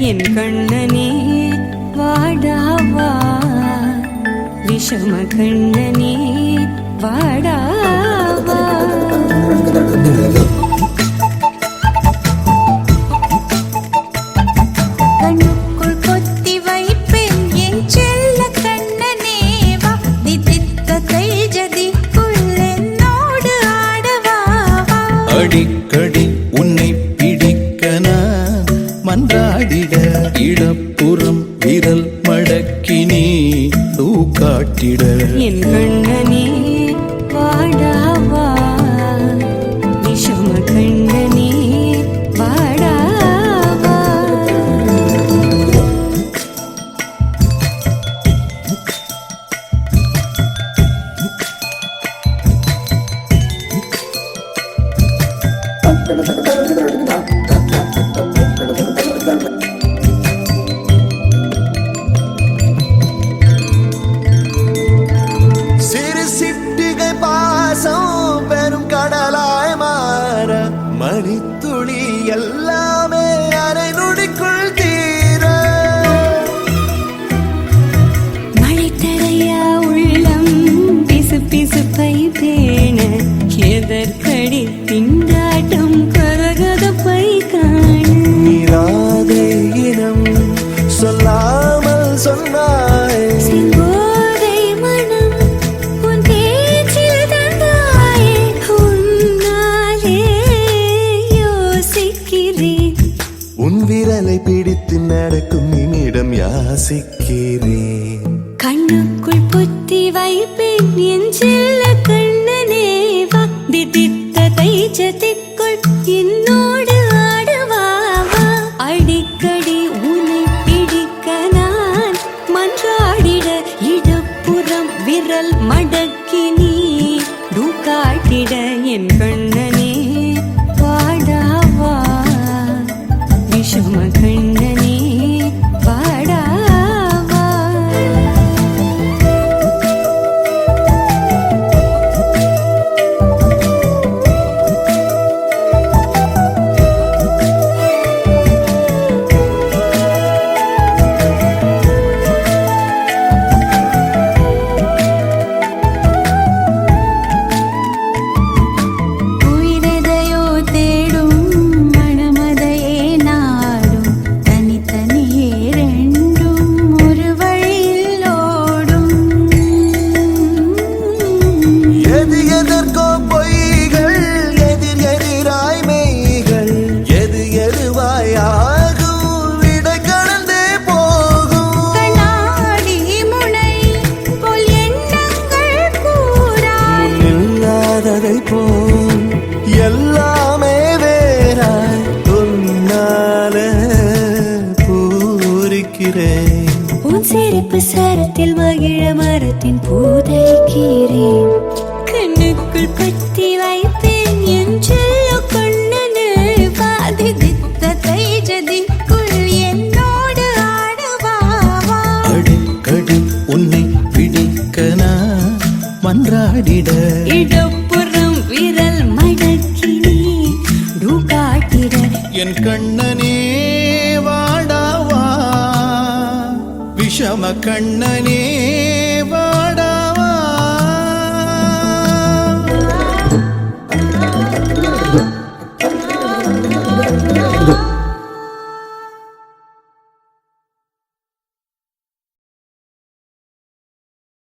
என் கண்ணனே வாடாவா விஷம கண்ணனே வாடாவா கண்ணுக்குள் பொத்தி வைப்பேன் என் செல்ல கண்ணனே வா தித்தித்ததை ஜதிக்குள் என்னோடு ஆடவா அடிக்கடி உன்னை பிடிக்க நான் மன்றாடிட இடப்புறம் விரல் மடக்கி நீ காட்டிட என் கண்ணனே வாடாவா விஷம கண்ணனே வாடாவா மணித்துளி எல்லாமே அரை நொடிக்குள் தீர மழை தரையா உள்ளம் பிசு பிசுப்பை பேண எதற்கடி திண்டாட்டம் கரகதப்பை காண நீராதே இனம் சொல்லாமல் சொன்னாய் விரலை பிடித்து நடக்கும் என்னிடம் யாசிக்கிறேன் கண்ணுக்குள் பொத்தி வைப்பேன் என் செல்ல கண்ணனே வா தித்தித்ததை ஜதிக்குள் என்னோடு ஆடவா அடிக்கடி உன்னை பிடிக்க நான் மன்றாடிட இடப்புறம் விரல் மடக்கி நீ காட்டிட என் கண்ணனே வாடாவா விஷம கண்ணனே வாடாவா உயிரெதையோ தேடும் மனமதையே நாடும் தனித்தனியே ரெண்டும் ஒரு வழியில் ஓடும் எது எதற்கோ பொய்கள் எதிர் எதிராய் மெய்கள் எது எதுவாய் ஆகும் விடை கடந்தே போகும் கண்ணாடி முனை போல் எண்ணங்கள் கூறா இல்லாததை போல் எல்லாமே வேறாய் உன்னால பூரிக்கிறேன் உன் சிரிப்பு சரத்தில் மகிழ மரத்தின் பூதைக்கிறேன் கண்ணுக்குள் பத்தி வைப்பேன் என் செல்ல கண்ணனே பாதி தித்தத்தை ஜதிக்குள் என்னோடு ஆடவா அடிக்கடி உன்னை பிடிக்க நான் மன்றாடிட இடப்புறம் விரல் மடக்கி நீ காட்டிட என் கண்ணனே வாடாவா விஷம கண்ணனே